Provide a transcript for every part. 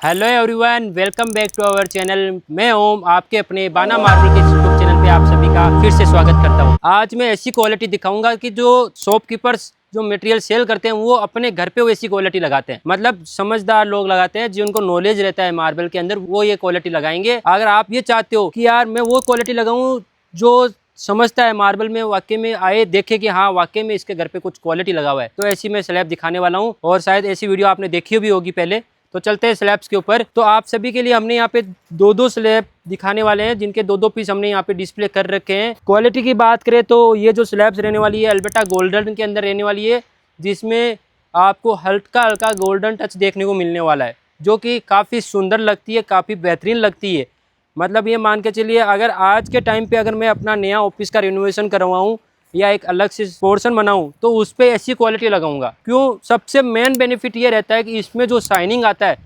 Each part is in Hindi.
Hello everyone, welcome back to our channel. मैं ओम, आपके अपने बाना मार्बल के यूट्यूब चैनल पे आप सभी का फिर से स्वागत करता हूं। आज मैं ऐसी क्वालिटी दिखाऊंगा कि जो शॉपकीपर्स जो मटेरियल सेल करते हैं वो अपने घर पे वैसी क्वालिटी लगाते हैं। मतलब समझदार लोग लगाते हैं, जिनको नॉलेज रहता है मार्बल के अंदर, वो ये क्वालिटी लगाएंगे। अगर आप ये चाहते हो कि यार मैं वो क्वालिटी लगाऊं जो समझता है मार्बल में, वाकई में आए देखे कि हाँ वाकई में इसके घर पे कुछ क्वालिटी लगा हुआ है, तो ऐसी मैं स्लैब दिखाने वाला हूँ। और शायद ऐसी वीडियो आपने देखी भी होगी पहले। तो चलते हैं स्लैब्स के ऊपर। तो आप सभी के लिए हमने यहाँ पे दो स्लैब दिखाने वाले हैं, जिनके दो पीस हमने यहाँ पे डिस्प्ले कर रखे हैं। क्वालिटी की बात करें तो ये जो स्लैब्स रहने वाली है अल्बर्टा गोल्डन के अंदर रहने वाली है, जिसमें आपको हल्का हल्का गोल्डन टच देखने को मिलने वाला है, जो कि काफ़ी सुंदर लगती है, काफ़ी बेहतरीन लगती है। मतलब ये मान के चलिए, अगर आज के टाइम पे अगर मैं अपना नया ऑफिस का रिनोवेशन करवाऊँ या एक अलग से पोर्शन बनाऊं तो उस पर ऐसी क्वालिटी लगाऊंगा। क्यों? सबसे मेन बेनिफिट ये रहता है कि इसमें जो शाइनिंग आता है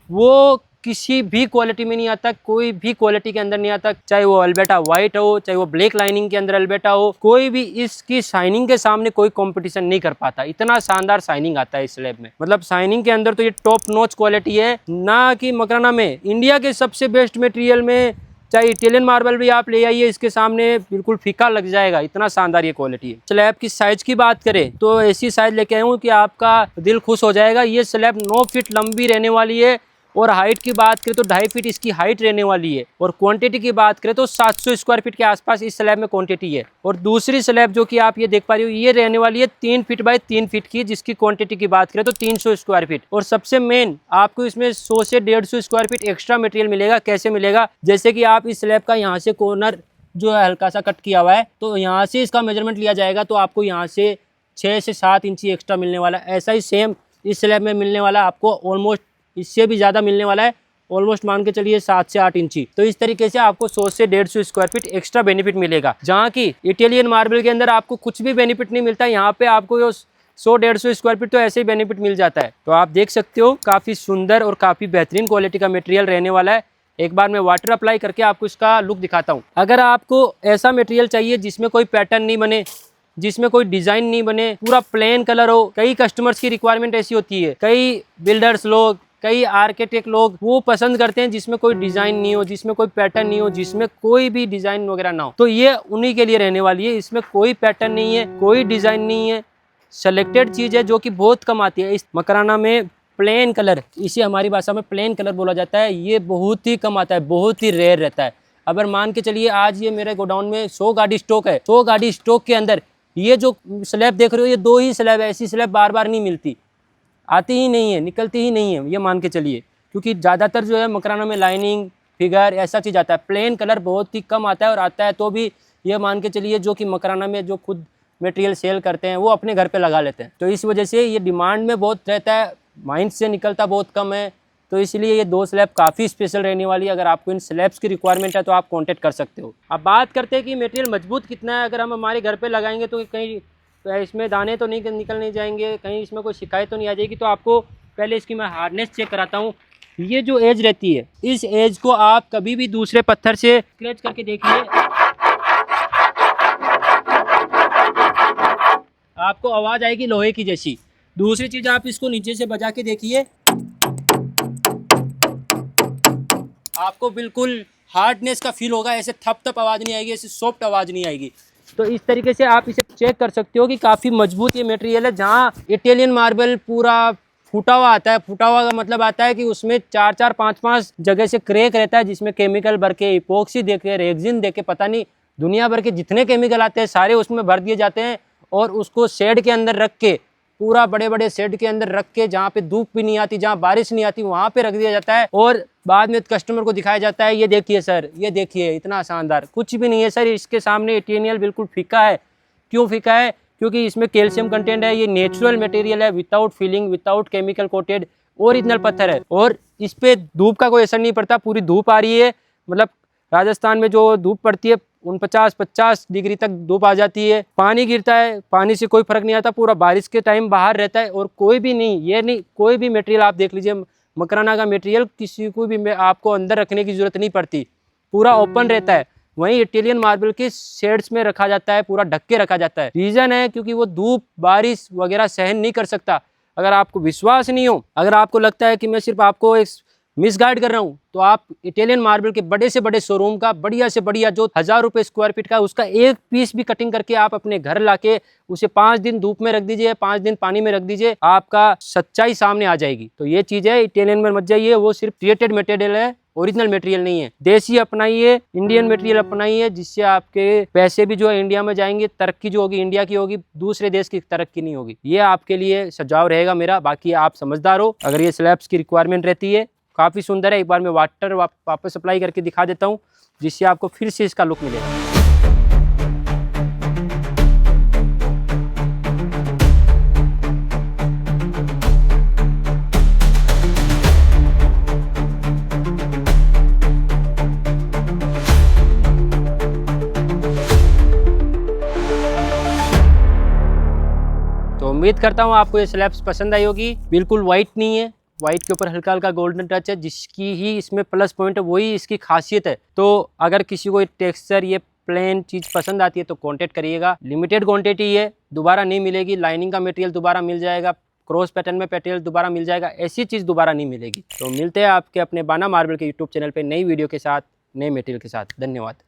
वो किसी भी क्वालिटी में नहीं आता, कोई भी क्वालिटी के अंदर नहीं आता। चाहे वो अल्बर्टा वाइट हो, चाहे वो ब्लैक लाइनिंग के अंदर अल्बर्टा हो, कोई भी इसकी शाइनिंग के सामने कोई कंपटीशन नहीं कर पाता। इतना शानदार शाइनिंग आता है इस स्लैब में। मतलब शाइनिंग के अंदर तो ये टॉप नॉच क्वालिटी है ना, कि मकराना में इंडिया के सबसे बेस्ट मटेरियल में चाहे इटालियन मार्बल भी आप ले आइए, इसके सामने बिल्कुल फीका लग जाएगा, इतना शानदार ये क्वालिटी है। स्लैब की साइज की बात करें तो ऐसी साइज लेके आया हूँ कि आपका दिल खुश हो जाएगा। ये स्लैब 9 फीट लंबी रहने वाली है, और हाइट की बात करें तो 2.5 फीट इसकी हाइट रहने वाली है। और क्वांटिटी की बात करें तो 700 स्क्वायर फीट के आसपास इस स्लैब में क्वांटिटी है। और दूसरी स्लैब जो कि आप ये देख पा रही हो, ये रहने वाली है 3 फीट बाय 3 फीट की, जिसकी क्वांटिटी की बात करें तो 300 स्क्वायर फीट। और सबसे मेन आपको इसमें 100 से 150 स्क्वायर फीट एक्स्ट्रा मटेरियल मिलेगा। कैसे मिलेगा? जैसे कि आप इस स्लैब का यहाँ से कॉर्नर जो है हल्का सा कट किया हुआ है, तो यहाँ से इसका मेजरमेंट लिया जाएगा, तो आपको यहाँ से 6 से 7 इंची एक्स्ट्रा मिलने वाला है। ऐसा ही सेम इस स्लैब में मिलने वाला है, आपको ऑलमोस्ट इससे भी ज़्यादा मिलने वाला है, ऑलमोस्ट मान के चलिए 7 से 8 इंची। तो इस तरीके से आपको 100 से 150 स्क्वायर फीट एक्स्ट्रा बेनिफिट मिलेगा, जहाँ की इटालियन मार्बल के अंदर आपको कुछ भी बेनिफिट नहीं मिलता। यहाँ पे आपको 100-150 स्क्वायर फीट तो ऐसे ही बेनिफिट मिल जाता है। तो आप देख सकते हो, काफ़ी सुंदर और काफ़ी बेहतरीन क्वालिटी का मटेरियल रहने वाला है। एक बार मैं वाटर अप्लाई करके आपको इसका लुक दिखाता हूँ। अगर आपको ऐसा मटेरियल चाहिए जिसमें कोई पैटर्न नहीं बने, जिसमें कोई डिज़ाइन नहीं बने, पूरा प्लेन कलर हो, कई कस्टमर्स की रिक्वायरमेंट ऐसी होती है, कई बिल्डर्स लोग, कई आर्किटेक्ट लोग वो पसंद करते हैं जिसमें कोई डिज़ाइन नहीं हो, जिसमें कोई पैटर्न नहीं हो, जिसमें कोई भी डिज़ाइन वगैरह ना हो, तो ये उन्हीं के लिए रहने वाली है। इसमें कोई पैटर्न नहीं है, कोई डिज़ाइन नहीं है, सेलेक्टेड चीज़ है जो कि बहुत कम आती है। इस मकराना में प्लेन कलर, इसे हमारी भाषा में प्लेन कलर बोला जाता है, ये बहुत ही कम आता है, बहुत ही रेयर रहता है। अगर मान के चलिए आज ये मेरे गोडाउन में 100 गाड़ी स्टॉक है, 100 गाड़ी स्टॉक के अंदर ये जो स्लैब देख रहे हो, ये 2 ही स्लैब है। ऐसी स्लैब बार बार नहीं मिलती, आती ही नहीं है, निकलती ही नहीं है, ये मान के चलिए। क्योंकि ज़्यादातर जो है मकराना में लाइनिंग, फिगर ऐसा चीज़ आता है, प्लेन कलर बहुत ही कम आता है। और आता है तो भी ये मान के चलिए जो कि मकराना में जो खुद मटेरियल सेल करते हैं वो अपने घर पे लगा लेते हैं। तो इस वजह से ये डिमांड में बहुत रहता है, माइंड से निकलता बहुत कम है। तो इसलिए ये 2 स्लैब काफ़ी स्पेशल रहने वाली है। अगर आपको इन स्लैब्स की रिक्वायरमेंट है तो आप कॉन्टेक्ट कर सकते हो। अब बात करते हैं कि मटेरियल मजबूत कितना है। अगर हम हमारे घर पे लगाएंगे तो कहीं तो इसमें दाने तो नहीं निकल नहीं जाएंगे, कहीं इसमें कोई शिकायत तो नहीं आ जाएगी। तो आपको पहले इसकी मैं हार्डनेस चेक कराता हूँ। ये जो एज रहती है, इस एज को आप कभी भी दूसरे पत्थर से स्क्रैच करके देखिए, आपको आवाज़ आएगी लोहे की जैसी। दूसरी चीज़, आप इसको नीचे से बजा के देखिए, आपको बिल्कुल हार्डनेस का फील होगा। ऐसे थप थप आवाज़ नहीं आएगी, ऐसे सॉफ्ट आवाज़ नहीं आएगी। तो इस तरीके से आप इसे चेक कर सकते हो कि काफ़ी मजबूत ये मटेरियल है। जहाँ इटालियन मार्बल पूरा फूटा हुआ आता है, फूटा हुआ का मतलब आता है कि उसमें 4-4, 5-5 जगह से क्रैक रहता है, जिसमें केमिकल भर के, इपोक्सी दे के, रेक्सिन दे के, पता नहीं दुनिया भर के जितने केमिकल आते हैं सारे उसमें भर दिए जाते हैं। और उसको शेड के अंदर रख के, पूरा बड़े बड़े शेड के अंदर रख के, जहाँ पे धूप भी नहीं आती, जहाँ बारिश नहीं आती, वहाँ पे रख दिया जाता है। और बाद में कस्टमर को दिखाया जाता है, ये देखिए सर, ये देखिए, इतना शानदार। कुछ भी नहीं है सर, इसके सामने इटालियन बिल्कुल फीका है। क्यों फीका है? क्योंकि इसमें कैल्शियम कंटेंट है, ये नेचुरल मटेरियल है, without filling, without chemical coated original पत्थर है। और इस पे धूप का कोई असर नहीं पड़ता। पूरी धूप आ रही है, मतलब राजस्थान में जो धूप पड़ती है 49-50 डिग्री तक धूप आ जाती है। पानी गिरता है, पानी से कोई फर्क नहीं आता, पूरा बारिश के टाइम बाहर रहता है। और कोई भी नहीं, ये नहीं, कोई भी मटेरियल आप देख लीजिए, मकराना का मटेरियल किसी को भी आपको अंदर रखने की जरूरत नहीं पड़ती, पूरा ओपन रहता है। वहीं इटालियन मार्बल के शेड्स में रखा जाता है, पूरा ढक के रखा जाता है। रीजन है क्योंकि वो धूप, बारिश वगैरह सहन नहीं कर सकता। अगर आपको विश्वास नहीं हो, अगर आपको लगता है कि मैं सिर्फ आपको एक मिस गाइड कर रहा हूँ तो आप इटालियन मार्बल के बड़े से बड़े शोरूम का बढ़िया से बढ़िया जो 1000 रुपये स्क्वायर फीट का, उसका एक पीस भी कटिंग करके आप अपने घर लाके उसे 5 दिन धूप में रख दीजिए, 5 दिन पानी में रख दीजिए, आपका सच्चाई सामने आ जाएगी। तो ये चीज है, इटालियन में मत जाइए, वो सिर्फ क्रिएटेड मटेरियल है, ओरिजिनल मटेरियल नहीं है। देसी अपनाइए, इंडियन मटेरियल अपनाइए, जिससे आपके पैसे भी जो है इंडिया में जाएंगे, तरक्की जो होगी इंडिया की होगी, दूसरे देश की तरक्की नहीं होगी। ये आपके लिए सुझाव रहेगा मेरा। बाकी आप समझदार हो। अगर ये स्लैब्स की रिक्वायरमेंट रहती है, काफ़ी सुंदर है। एक बार मैं वाटर वापस अप्लाई करके दिखा देता हूँ, जिससे आपको फिर से इसका लुक मिलेगा। तो उम्मीद करता हूँ आपको ये स्लैब्स पसंद आई होगी। बिल्कुल वाइट नहीं है, वाइट के ऊपर हल्का हल्का गोल्डन टच है, जिसकी ही इसमें प्लस पॉइंट है, वही इसकी खासियत है। तो अगर किसी को टेक्सचर ये प्लेन चीज़ पसंद आती है तो कांटेक्ट करिएगा। लिमिटेड क्वांटिटी है, दोबारा नहीं मिलेगी। लाइनिंग का मटेरियल दोबारा मिल जाएगा, क्रॉस पैटर्न में मटेरियल दोबारा मिल जाएगा, ऐसी चीज़ दोबारा नहीं मिलेगी। तो मिलते हैं आपके अपने बाना मार्बल के यूट्यूब चैनल पर नई वीडियो के साथ, नए मटेरियल के साथ। धन्यवाद।